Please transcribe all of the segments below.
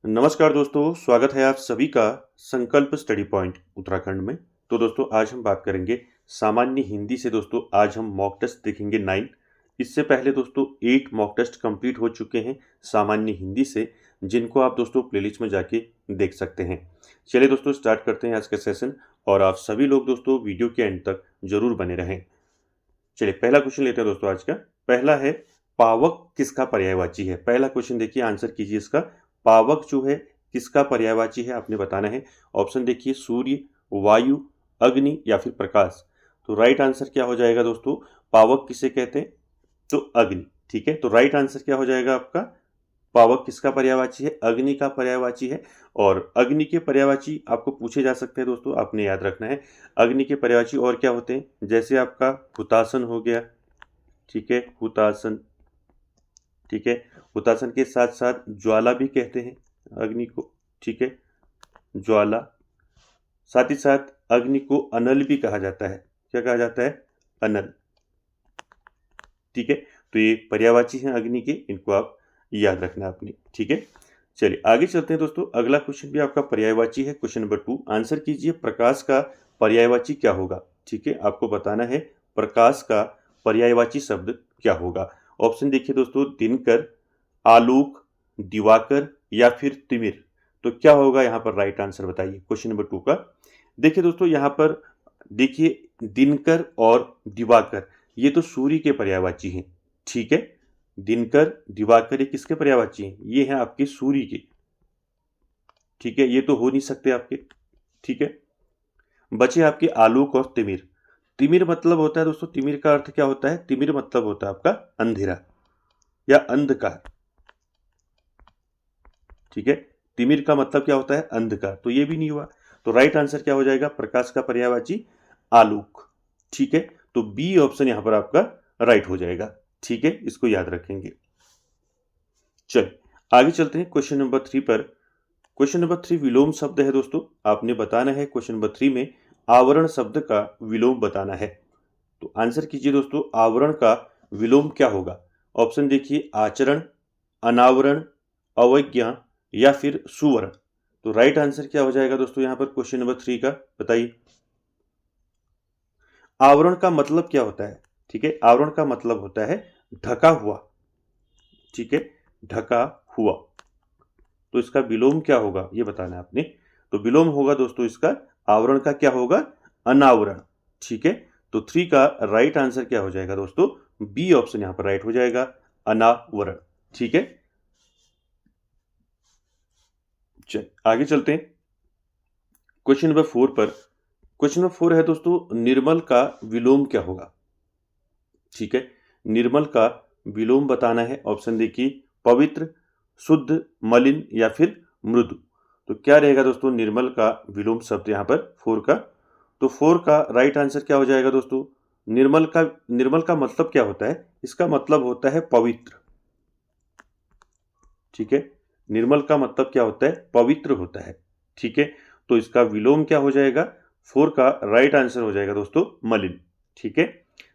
नमस्कार दोस्तों, स्वागत है आप सभी का संकल्प स्टडी पॉइंट उत्तराखंड में। तो दोस्तों आज हम बात करेंगे सामान्य हिंदी से। दोस्तों आज हम मॉक टेस्ट देखेंगे 9। इससे पहले दोस्तों 8 मॉक टेस्ट कंप्लीट हो चुके हैं सामान्य हिंदी से, जिनको आप दोस्तों प्लेलिस्ट में जाके देख सकते हैं। चलिए दोस्तों स्टार्ट करते हैं आज का सेशन, और आप सभी लोग दोस्तों वीडियो के एंड तक जरूर बने रहें। चलिए पहला क्वेश्चन लेते हैं दोस्तों आज का। पहला है, पावक किसका पर्यायवाची है? पहला क्वेश्चन देखिए, आंसर कीजिए इसका। पावक जो है किसका पर्यायवाची है आपने बताना है। ऑप्शन देखिए, सूर्य, वायु, अग्नि या फिर प्रकाश। तो राइट आंसर क्या हो जाएगा दोस्तों? पावक किसे कहते हैं? तो अग्नि। ठीक है, तो राइट आंसर क्या हो जाएगा आपका? पावक किसका पर्यायवाची है? अग्नि का पर्यायवाची है। और अग्नि के पर्यायवाची आपको पूछे जा सकते हैं दोस्तों, आपने याद रखना है। अग्नि के पर्यायवाची और क्या होते हैं? जैसे आपका हुतासन हो गया, ठीक है, हुतासन। ठीक है, हुतासन के साथ साथ ज्वाला भी कहते हैं अग्नि को, ठीक है, ज्वाला। साथ ही साथ अग्नि को अनल भी कहा जाता है। क्या कहा जाता है? अनल। ठीक है, तो ये पर्यायवाची हैं अग्नि के, इनको आप याद रखना अपनी। ठीक है, चलिए आगे चलते हैं दोस्तों। अगला क्वेश्चन भी आपका पर्यायवाची है। क्वेश्चन नंबर 2, आंसर कीजिए प्रकाश का पर्यायवाची क्या होगा? ठीक है, आपको बताना है प्रकाश का पर्यायवाची शब्द क्या होगा। ऑप्शन देखिए दोस्तों, दिनकर, आलोक, दिवाकर या फिर तिमिर। तो क्या होगा यहाँ पर? राइट आंसर बताइए क्वेश्चन नंबर 2 का। देखिए दोस्तों यहाँ पर देखिए, दिनकर और दिवाकर ये तो सूर्य के पर्यायवाची हैं। ठीक है, दिनकर, दिवाकर ये किसके पर्यायवाची हैं? ये हैं आपके सूर्य के। ठीक है, ये तो हो नहीं सकते आपके। ठीक है, बचे आपके आलोक और तिमिर। तिमिर मतलब होता है दोस्तों, तिमिर का अर्थ क्या होता है? तिमिर मतलब होता है आपका अंधेरा या अंधकार। ठीक है, तिमिर का मतलब क्या होता है? अंधकार। तो ये भी नहीं हुआ। तो राइट आंसर क्या हो जाएगा? प्रकाश का पर्यायवाची आलोक। ठीक है, तो बी ऑप्शन यहां पर आपका राइट हो जाएगा। ठीक है, इसको याद रखेंगे। चलिए आगे चलते हैं क्वेश्चन नंबर 3 पर। क्वेश्चन नंबर 3 विलोम शब्द है दोस्तों, आपने बताना है क्वेश्चन नंबर 3 में आवरण शब्द का विलोम बताना है। तो आंसर कीजिए दोस्तों, आवरण का विलोम क्या होगा? ऑप्शन देखिए, आचरण, अनावरण, अवज्ञा या फिर सुवर्ण। तो राइट आंसर क्या हो जाएगा दोस्तों यहाँ पर क्वेश्चन नंबर 3 का? बताइए। आवरण का मतलब क्या होता है? ठीक है, आवरण का मतलब होता है ढका हुआ। ठीक है, ढका हुआ। तो इसका विलोम क्या होगा ये बताना है आपने। तो विलोम होगा दोस्तों इसका, आवरण का क्या होगा? अनावरण। ठीक है, तो 3 का राइट आंसर क्या हो जाएगा दोस्तों? बी ऑप्शन यहां पर राइट हो जाएगा, अनावरण। ठीक है, चल आगे चलते हैं क्वेश्चन नंबर 4 पर। क्वेश्चन नंबर 4 है दोस्तों, निर्मल का विलोम क्या होगा? ठीक है, निर्मल का विलोम बताना है। ऑप्शन देखिए, पवित्र, शुद्ध, मलिन या फिर मृदु। तो क्या रहेगा दोस्तों निर्मल का विलोम शब्द यहाँ पर 4 का? तो 4 का राइट आंसर क्या हो जाएगा दोस्तों? निर्मल का मतलब क्या होता है? इसका मतलब होता है पवित्र। ठीक है, निर्मल का मतलब क्या होता है? पवित्र होता है। ठीक है, तो इसका विलोम क्या हो जाएगा? 4 का राइट आंसर हो जाएगा दोस्तों मलिन। ठीक है,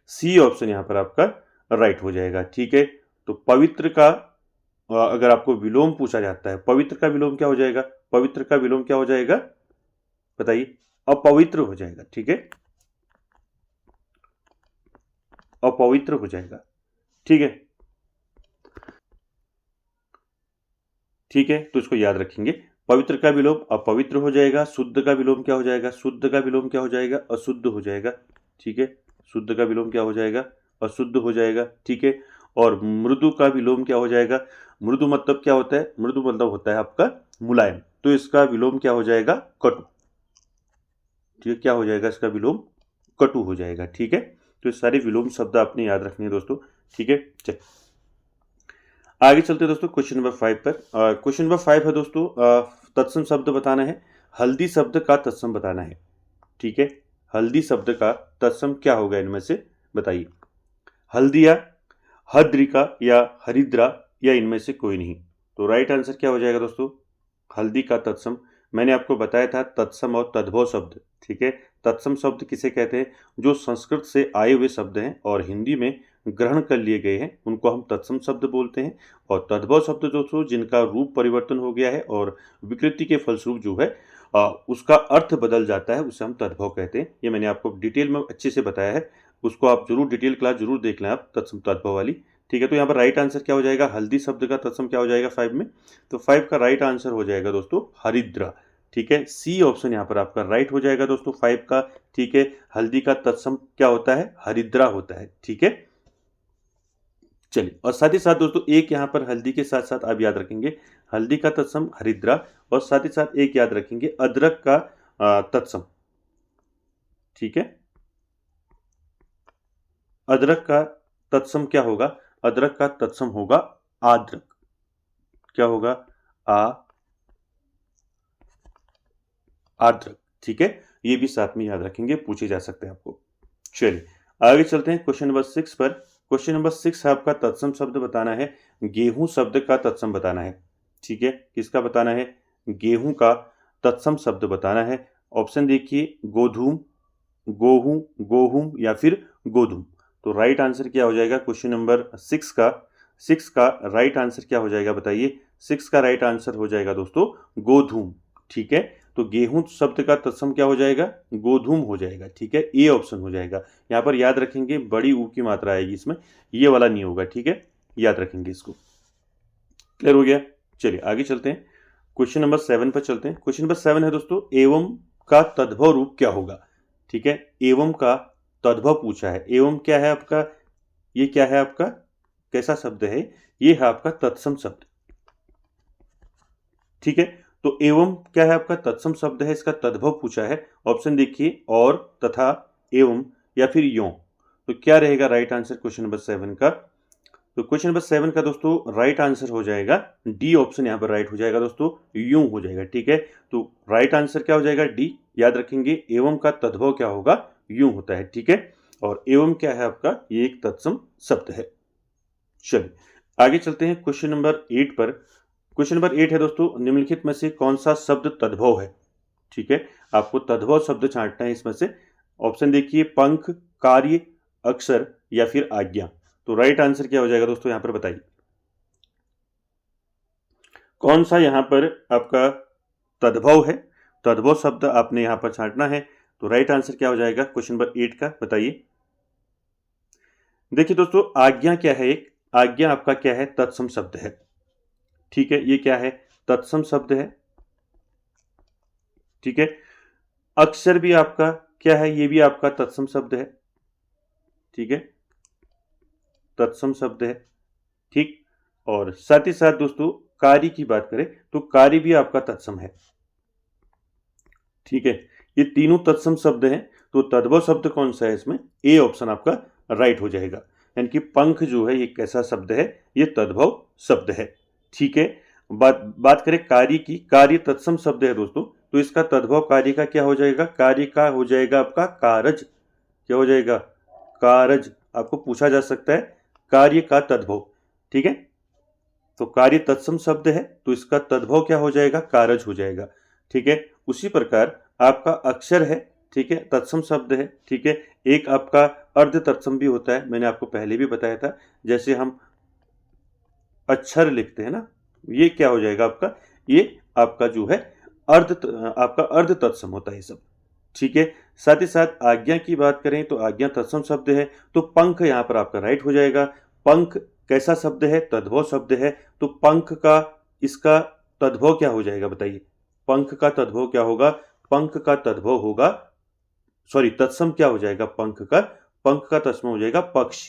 सी ऑप्शन यहां पर आपका राइट हो जाएगा। ठीक है, तो पवित्र का अगर आपको विलोम पूछा जाता है, पवित्र का विलोम क्या हो जाएगा? पवित्र का विलोम क्या हो जाएगा बताइए? अपवित्र हो जाएगा। ठीक है, अपवित्र हो जाएगा। ठीक है, ठीक है, तो इसको याद रखेंगे। पवित्र का विलोम अपवित्र हो जाएगा। शुद्ध का विलोम क्या हो जाएगा? शुद्ध का विलोम क्या हो जाएगा? अशुद्ध हो जाएगा। ठीक है, शुद्ध का विलोम क्या हो जाएगा? अशुद्ध हो जाएगा। ठीक है, और मृदु का विलोम क्या हो जाएगा? मृदु मतलब क्या होता है? मृदु मतलब होता है आपका मुलायम। तो इसका विलोम क्या हो जाएगा? कटु। ठीक है, क्या हो जाएगा इसका विलोम? कटु हो जाएगा। ठीक है, तो ये सारे विलोम शब्द आपने याद रखने हैं दोस्तों। ठीक है, चलिए आगे चलते हैं दोस्तों क्वेश्चन नंबर 5 पर। क्वेश्चन नंबर 5 है दोस्तों, तत्सम शब्द बताना है। हल्दी शब्द का तत्सम बताना है। ठीक है, हल्दी शब्द का तत्सम क्या होगा इनमें से बताइए। हल्दिया, हद्रिका या हरिद्रा या इनमें से कोई नहीं। तो राइट आंसर क्या हो जाएगा दोस्तों? हल्दी का तत्सम। मैंने आपको बताया था तत्सम और तद्भव शब्द। ठीक है, तत्सम शब्द किसे कहते हैं? जो संस्कृत से आए हुए शब्द हैं और हिंदी में ग्रहण कर लिए गए हैं उनको हम तत्सम शब्द बोलते हैं। और तद्भव शब्द दोस्तों जिनका रूप परिवर्तन हो गया है और विकृति के फलस्वरूप जो है उसका अर्थ बदल जाता है, उसे हम तद्भव कहते हैं। ये मैंने आपको डिटेल में अच्छे से बताया है, उसको आप जरूर डिटेल क्लास जरूर देख लें आप, तत्सम तद्भव वाली। ठीक है, तो यहाँ पर राइट आंसर क्या हो जाएगा, हल्दी शब्द का तत्सम क्या हो जाएगा 5 में, तो 5 का राइट आंसर हो जाएगा दोस्तों हरिद्रा। ठीक है, सी ऑप्शन यहाँ पर आपका राइट हो जाएगा दोस्तों 5 का। ठीक है, हल्दी का तत्सम क्या होता है, हरिद्रा होता है। ठीक है, चलिए, और साथ ही साथ दोस्तों एक यहाँ पर हल्दी के साथ साथ आप याद रखेंगे हल्दी का तत्सम हरिद्रा, और साथ ही साथ एक याद रखेंगे अदरक का तत्सम। ठीक है, अदरक का तत्सम क्या होगा, अदरक का तत्सम होगा आद्रक। क्या होगा, आद्रक। ठीक है, ये भी साथ में याद रखेंगे, पूछे जा सकते हैं आपको। चलिए आगे चलते हैं क्वेश्चन नंबर 6 पर। क्वेश्चन नंबर 6 है आपका तत्सम शब्द बताना है, गेहूं शब्द का तत्सम बताना है। ठीक है, किसका बताना है, गेहूं का तत्सम शब्द बताना है। ऑप्शन देखिए, गोधूम, गोहूं, गोहूम या फिर गोधूम। तो राइट आंसर क्या हो जाएगा क्वेश्चन नंबर 6 का राइट आंसर क्या हो जाएगा बताइए। 6 का राइट आंसर हो जाएगा दोस्तों गोधूम। ठीक है, तो गेहूं शब्द का तत्सम क्या हो जाएगा, गोधूम हो जाएगा। ठीक है, ए ऑप्शन हो जाएगा। यहाँ पर याद रखेंगे बड़ी ऊ की मात्रा आएगी इसमें, ये वाला नहीं होगा। ठीक है, याद रखेंगे इसको। क्लियर हो गया, चलिए आगे चलते हैं, क्वेश्चन नंबर 7 पर चलते हैं। क्वेश्चन नंबर 7 है दोस्तों, एवं का तद्भव रूप क्या होगा। ठीक है, एवं का तद्भव पूछा है। एवं क्या है आपका, ये क्या है आपका, कैसा शब्द है, ये है आपका तत्सम शब्द। ठीक है, तो एवं क्या है आपका तत्सम शब्द है, इसका तद्भव पूछा है। ऑप्शन देखिए, और, तथा, एवं या फिर यों। तो क्या रहेगा राइट आंसर क्वेश्चन नंबर 7 का, तो क्वेश्चन नंबर 7 का दोस्तों राइट आंसर हो जाएगा डी ऑप्शन, यहाँ पर राइट हो जाएगा दोस्तों, यूं हो जाएगा। ठीक है, तो राइट आंसर क्या हो जाएगा, डी। याद रखेंगे एवं का तद्भव क्या होगा, यूं होता है। ठीक है, और एवं क्या है आपका, ये एक तत्सम शब्द है। चलिए आगे चलते हैं क्वेश्चन नंबर 8 पर। क्वेश्चन नंबर 8 है दोस्तों, निम्नलिखित में से कौन सा शब्द तद्भव है। ठीक है, आपको तद्भव शब्द छांटना है इसमें से। ऑप्शन देखिए, पंख, कार्य, अक्षर या फिर आज्ञा। तो राइट आंसर क्या हो जाएगा दोस्तों, यहां पर बताइए कौन सा यहां पर आपका तद्भव है। तद्भव शब्द आपने यहां पर छांटना है। तो राइट आंसर क्या हो जाएगा क्वेश्चन नंबर 8 का, बताइए। देखिए दोस्तों, आज्ञा क्या है, एक आज्ञा आपका क्या है, तत्सम शब्द है। ठीक है, ये क्या है, तत्सम शब्द है। ठीक है, अक्षर भी आपका क्या है, ये भी आपका तत्सम शब्द है। ठीक है, तत्सम शब्द है। ठीक, और साथ ही साथ दोस्तों कार्य की बात करें तो कार्य भी आपका तत्सम है। ठीक है, ये तीनों तत्सम शब्द हैं। तो तद्भव शब्द कौन सा है इसमें, ए ऑप्शन आपका राइट हो जाएगा। यानी कि पंख जो है ये कैसा शब्द है, ये तद्भव शब्द है। ठीक है, बात करें कार्य की, कार्य तत्सम शब्द है दोस्तों, तो इसका तद्भव कार्य का क्या हो जाएगा, कार्य का हो जाएगा आपका कारज। क्या हो जाएगा, कारज। आपको पूछा जा सकता है कार्य का तद्भव। ठीक है, तो कार्य तत्सम शब्द है तो इसका तद्भव क्या हो जाएगा, कारज हो जाएगा। ठीक है, उसी प्रकार आपका अक्षर है, ठीक है, तत्सम शब्द है। ठीक है, एक आपका अर्ध तत्सम भी होता है, मैंने आपको पहले भी बताया था, जैसे हम अक्षर लिखते हैं ना, ये क्या हो जाएगा आपका, ये आपका जो है आपका अर्ध तत्सम होता है ये सब। ठीक है, साथ ही साथ आज्ञा की बात करें तो आज्ञा तत्सम शब्द है, तो पंख यहाँ पर आपका राइट हो जाएगा। पंख कैसा शब्द है, तद्भव शब्द है। तो पंख का इसका तद्भव क्या हो जाएगा बताइए, पंख का तद्भव क्या होगा, पंख का तद्भव होगा, सॉरी तत्सम क्या हो जाएगा पंख का, पंख का तत्सम हो जाएगा पक्ष।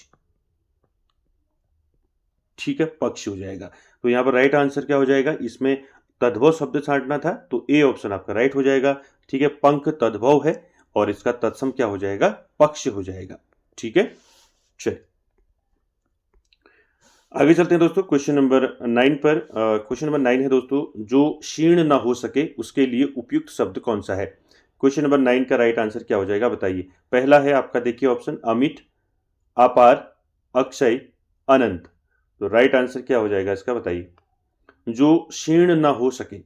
ठीक है, पक्ष हो जाएगा। तो यहाँ पर राइट आंसर क्या हो जाएगा, इसमें तद्भव शब्द छांटना था तो ए ऑप्शन आपका राइट हो जाएगा। ठीक है, पंख तद्भव है और इसका तत्सम क्या हो जाएगा, पक्ष हो जाएगा। ठीक है, चलिए आगे चलते हैं दोस्तों क्वेश्चन नंबर 9 पर। क्वेश्चन नंबर 9 है दोस्तों, जो क्षीण ना हो सके उसके लिए उपयुक्त शब्द कौन सा है। क्वेश्चन नंबर 9 का राइट आंसर क्या हो जाएगा बताइए। पहला है आपका देखिए ऑप्शन, अमिट, अपार, अक्षय, अनंत। तो राइट आंसर क्या हो जाएगा इसका बताइए, जो क्षीण ना हो सके,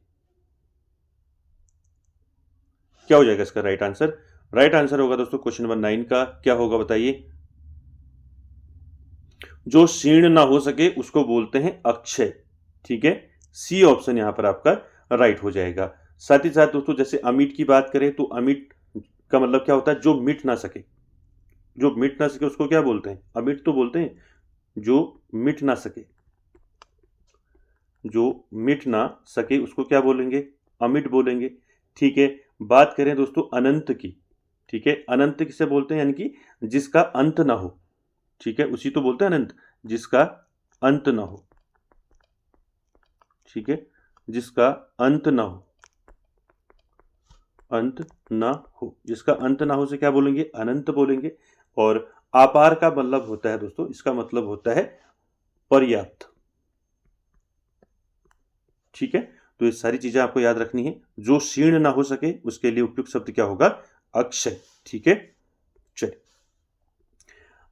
क्या हो जाएगा इसका राइट आंसर। राइट आंसर होगा दोस्तों क्वेश्चन नंबर 9 का क्या होगा बताइए, जो शीर्ण ना हो सके उसको बोलते हैं अक्षय। ठीक है, सी ऑप्शन यहाँ पर आपका राइट हो जाएगा। साथ ही साथ दोस्तों जैसे अमिट की बात करें तो अमिट का मतलब क्या होता है, जो मिट ना सके। जो मिट ना सके उसको क्या बोलते हैं, अमिट तो बोलते हैं। जो मिट ना सके, जो मिट ना सके उसको क्या बोलेंगे, अमिट बोलेंगे। ठीक है, बात करें दोस्तों अनंत की। ठीक है, अनंत किसे बोलते हैं, यानी कि जिसका अंत ना हो। ठीक है, उसी तो बोलते हैं अनंत, जिसका अंत ना हो। ठीक है, जिसका अंत ना हो, अंत ना हो, जिसका अंत ना हो से क्या बोलेंगे, अनंत बोलेंगे। और आपार का मतलब होता है दोस्तों, इसका मतलब होता है पर्याप्त। ठीक है, तो ये सारी चीजें आपको याद रखनी है। जो शीर्ण ना हो सके उसके लिए उपयुक्त शब्द क्या होगा, अक्षय। ठीक है, चलिए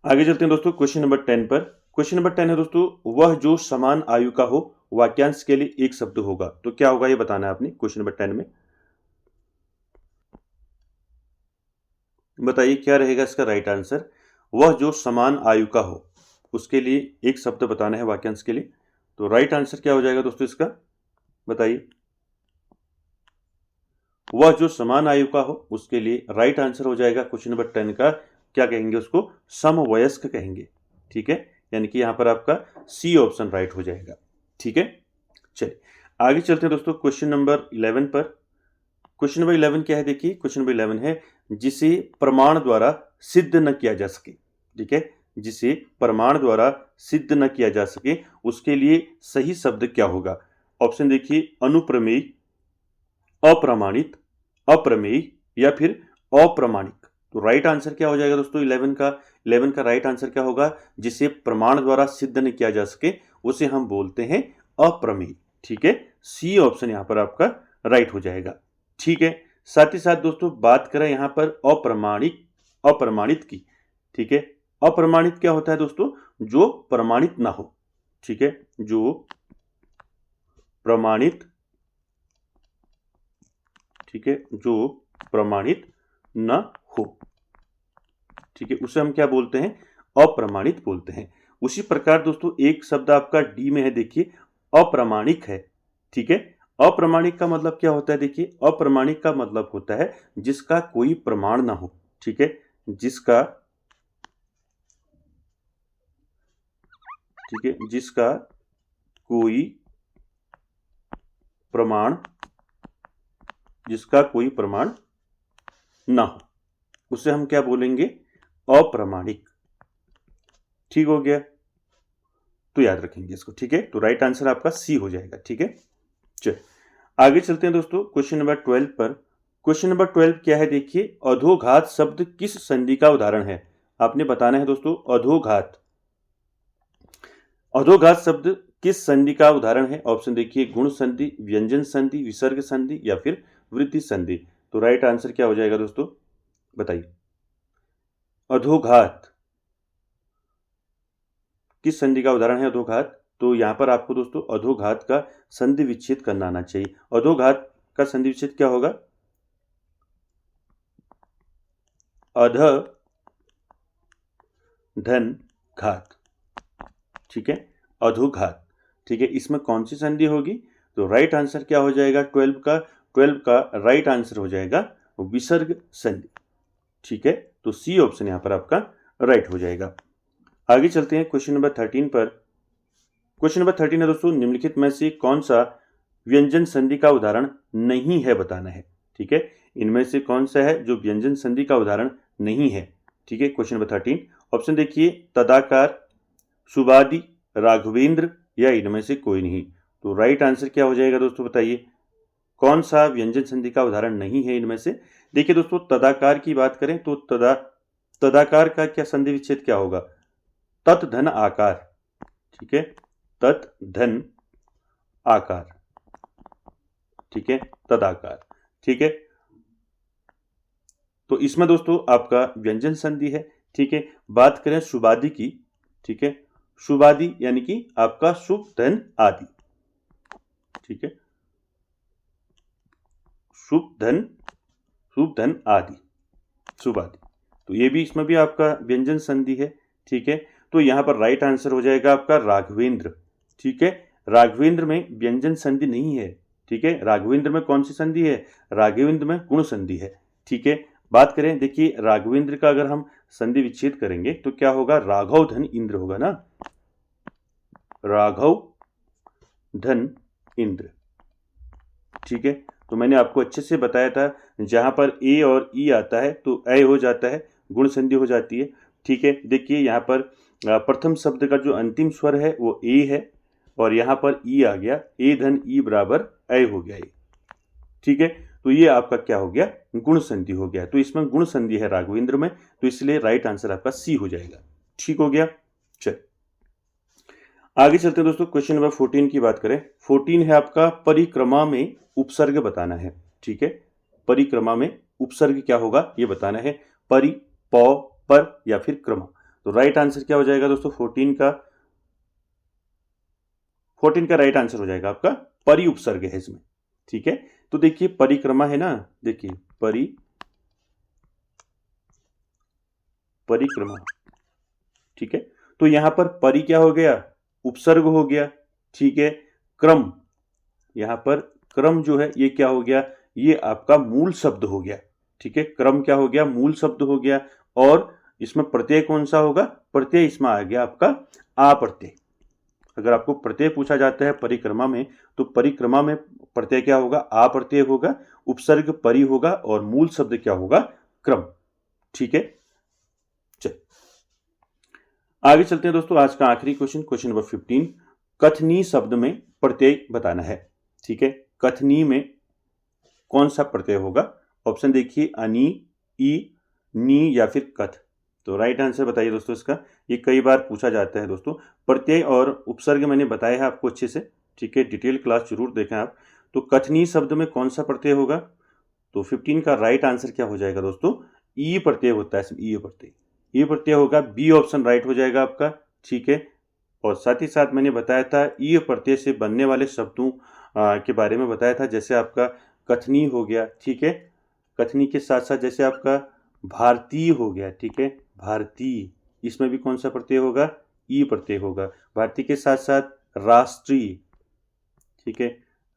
आगे चलते हैं दोस्तों क्वेश्चन नंबर 10 पर। क्वेश्चन नंबर 10 है दोस्तों, वह जो समान आयु का हो वाक्यांश के लिए एक शब्द होगा। तो क्या होगा ये बताना है आपने क्वेश्चन नंबर 10 में। बताइए क्या रहेगा इसका राइट आंसर। वह जो समान आयु का हो, उसके लिए एक शब्द बताना है वाक्यांश के लिए। तो राइट आंसर क्या हो जाएगा दोस्तों इसका, बताइए। वह जो समान आयु का हो उसके लिए राइट आंसर हो जाएगा क्वेश्चन नंबर 10 का, क्या कहेंगे उसको, समवयस्क कहेंगे। ठीक है, यानी कि यहां पर आपका सी ऑप्शन राइट हो जाएगा। ठीक है, चलिए आगे चलते हैं दोस्तों क्वेश्चन नंबर 11 पर। क्वेश्चन नंबर 11 क्या है, देखिए क्वेश्चन नंबर 11 है, जिसे प्रमाण द्वारा सिद्ध न किया जा सके। ठीक है, जिसे प्रमाण द्वारा सिद्ध न किया जा सके उसके लिए सही शब्द क्या होगा। ऑप्शन देखिए, अनुप्रमेय, अप्रमाणित, अप्रमेय या फिर अप्रमाणिक। तो राइट आंसर क्या हो जाएगा दोस्तों 11 का राइट आंसर क्या होगा, जिसे प्रमाण द्वारा सिद्ध नहीं किया जा सके उसे हम बोलते हैं अप्रमेय। ठीक है, सी ऑप्शन यहां पर आपका राइट हो जाएगा। ठीक है, साथ ही साथ दोस्तों बात करें यहां पर अप्रमाणित की। ठीक है, अप्रमाणित क्या होता है दोस्तों, जो प्रमाणित ना हो। ठीक है, जो प्रमाणित, ठीक है, जो प्रमाणित न हो। ठीक है, उसे हम क्या बोलते हैं, अप्रमाणित बोलते हैं। उसी प्रकार दोस्तों एक शब्द आपका डी में है, देखिए अप्रामाणिक है। ठीक है, अप्रामाणिक का मतलब क्या होता है, देखिए अप्रामाणिक का मतलब होता है जिसका कोई प्रमाण ना हो। ठीक है, जिसका, ठीक है, जिसका कोई प्रमाण, जिसका कोई प्रमाण ना हो उसे हम क्या बोलेंगे, अप्रामाणिक। ठीक हो गया, तो याद रखेंगे इसको। ठीक है, तो राइट आंसर आपका सी हो जाएगा। ठीक है, चलिए आगे चलते हैं दोस्तों क्वेश्चन नंबर 12 पर। क्वेश्चन नंबर 12 क्या है, देखिए अधोघात शब्द किस संधि का उदाहरण है। आपने बताना है दोस्तों अधोघात, अधोघात शब्द किस संधि का उदाहरण है। ऑप्शन देखिए, गुण संधि, व्यंजन संधि, विसर्ग संधि या फिर वृद्धि संधि। तो राइट आंसर क्या हो जाएगा दोस्तों, बताइए। अधोघात किस संधि का उदाहरण है अधोघात। तो यहां पर आपको दोस्तों अधोघात का संधि विच्छेद करना आना चाहिए। अधोघात का संधि विच्छेद क्या होगा, अध धन घात। ठीक है, अधोघात। ठीक है, इसमें कौन सी संधि होगी, तो राइट आंसर क्या हो जाएगा 12 का राइट आंसर हो जाएगा विसर्ग संधि। ठीक है, तो सी ऑप्शन यहां पर आपका राइट हो जाएगा। आगे चलते हैं क्वेश्चन नंबर 13 पर। क्वेश्चन नंबर 13 है दोस्तों, निम्नलिखित में से कौन सा व्यंजन संधि का उदाहरण नहीं है, बताना है। ठीक है, इनमें से कौन सा है जो व्यंजन संधि का उदाहरण नहीं है। ठीक है, क्वेश्चन नंबर 13 ऑप्शन देखिए, तदाकार, सुबादी, राघवेंद्र या इनमें से कोई नहीं। तो राइट आंसर क्या हो जाएगा दोस्तों, बताइए कौन सा व्यंजन संधि का उदाहरण नहीं है इनमें से। देखिए दोस्तों तदाकार की बात करें तो तदाकार का क्या संधि विच्छेद क्या होगा, तत् धन आकार। ठीक है, तत् धन आकार। ठीक है, तदाकार। ठीक है, तो इसमें दोस्तों आपका व्यंजन संधि है। ठीक है, बात करें सुबादी की। ठीक है, सुबादी यानी कि आपका शुभ धन आदि। ठीक है, शुभ धन आदि, सुबादी। तो ये भी, इसमें भी आपका व्यंजन संधि है। ठीक है, तो यहाँ पर राइट आंसर हो जाएगा आपका राघवेंद्र। ठीक है, राघवेंद्र में व्यंजन संधि नहीं है। ठीक है, राघवेंद्र में कौन सी संधि है? राघवेंद्र में गुण संधि है। ठीक है, बात करें, देखिए राघवेंद्र का अगर हम संधि विच्छेद करेंगे तो क्या होगा? राघव धन इंद्र होगा ना, राघव धन इंद्र। ठीक है, तो मैंने आपको अच्छे से बताया था, जहां पर ए और ई आता है तो ए हो जाता है, गुण संधि हो जाती है। ठीक है, देखिए यहाँ पर प्रथम शब्द का जो अंतिम स्वर है वो ए है और यहाँ पर ई आ गया, ए धन ई बराबर ए हो गया ये। ठीक है, तो ये आपका क्या हो गया? गुण संधि हो गया। तो इसमें गुण संधि है राघवेंद्र में, तो इसलिए राइट आंसर आपका सी हो जाएगा। ठीक हो गया। चल आगे चलते हैं दोस्तों, क्वेश्चन नंबर 14 की बात करें। 14 है आपका परिक्रमा में उपसर्ग बताना है। ठीक है, परिक्रमा में उपसर्ग क्या होगा ये बताना है, परि, पौ, पर या फिर क्रमा। तो राइट आंसर क्या हो जाएगा दोस्तों? 14 का राइट आंसर हो जाएगा आपका परि उपसर्ग है इसमें। ठीक है, तो देखिए परिक्रमा है ना, देखिए परिक्रमा। ठीक है, तो यहां पर परि क्या हो गया? उपसर्ग हो गया। ठीक है, क्रम, यहां पर क्रम जो है ये क्या हो गया? ये आपका मूल शब्द हो गया। ठीक है, क्रम क्या हो गया? मूल शब्द हो गया। और इसमें प्रत्यय कौन सा होगा? प्रत्यय इसमें आ गया आपका आ प्रत्यय। अगर आपको प्रत्यय पूछा जाता है परिक्रमा में, तो परिक्रमा में प्रत्यय क्या होगा? आ प्रत्यय होगा, उपसर्ग परि होगा और मूल शब्द क्या होगा? क्रम। ठीक है, चल आगे चलते हैं दोस्तों। आज का आखिरी क्वेश्चन, क्वेश्चन नंबर 15, कथनी शब्द में प्रत्यय बताना है। ठीक है, कथनी में कौन सा प्रत्यय होगा? ऑप्शन देखिए, अनि, ई, नी या फिर कथ। तो राइट आंसर बताइए दोस्तों इसका। ये कई बार पूछा जाता है दोस्तों। प्रत्यय और उपसर्ग मैंने बताया है आपको अच्छे से। ठीक है, डिटेल क्लास जरूर देखें आप। तो कथनी शब्द में कौन सा प्रत्यय होगा? तो 15 का राइट आंसर क्या हो जाएगा दोस्तों? ई प्रत्यय होता है इसमें, ई प्रत्यय, ई प्रत्यय होगा। बी ऑप्शन राइट हो जाएगा आपका। ठीक है, और साथ ही साथ मैंने बताया था ई प्रत्यय से बनने वाले शब्दों के बारे में बताया था, जैसे आपका कथनी हो गया। ठीक है, कथनी के साथ साथ जैसे आपका भारतीय हो गया। ठीक है, भारतीय, इसमें भी कौन सा प्रत्यय होगा? ई प्रत्यय होगा। भारतीय के साथ साथ राष्ट्रीय। ठीक है,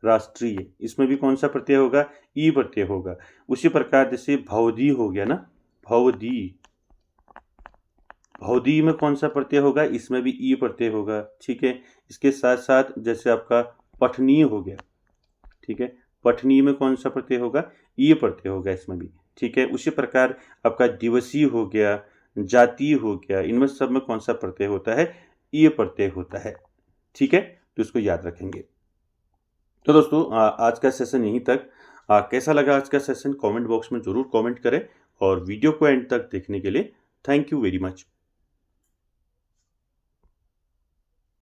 राष्ट्रीय, इसमें भी कौन सा प्रत्यय होगा? ई प्रत्यय होगा। उसी प्रकार जैसे भवदी हो गया ना, भवदी, भवदी में कौन सा प्रत्यय होगा? इसमें भी ई प्रत्यय होगा। ठीक है, इसके साथ साथ जैसे आपका पठनीय हो गया। ठीक है, पठनीय में कौन सा प्रत्यय होगा? ई प्रत्यय होगा इसमें भी। ठीक है, उसी प्रकार आपका दिवसीय हो गया, जातीय हो गया, इनमें सब में कौन सा प्रत्यय होता है? ई प्रत्यय होता है। ठीक है, तो इसको याद रखेंगे। तो दोस्तों आज का सेशन यहीं तक। कैसा लगा आज का सेशन? कमेंट बॉक्स में जरूर कमेंट करें और वीडियो को एंड तक देखने के लिए थैंक यू वेरी मच।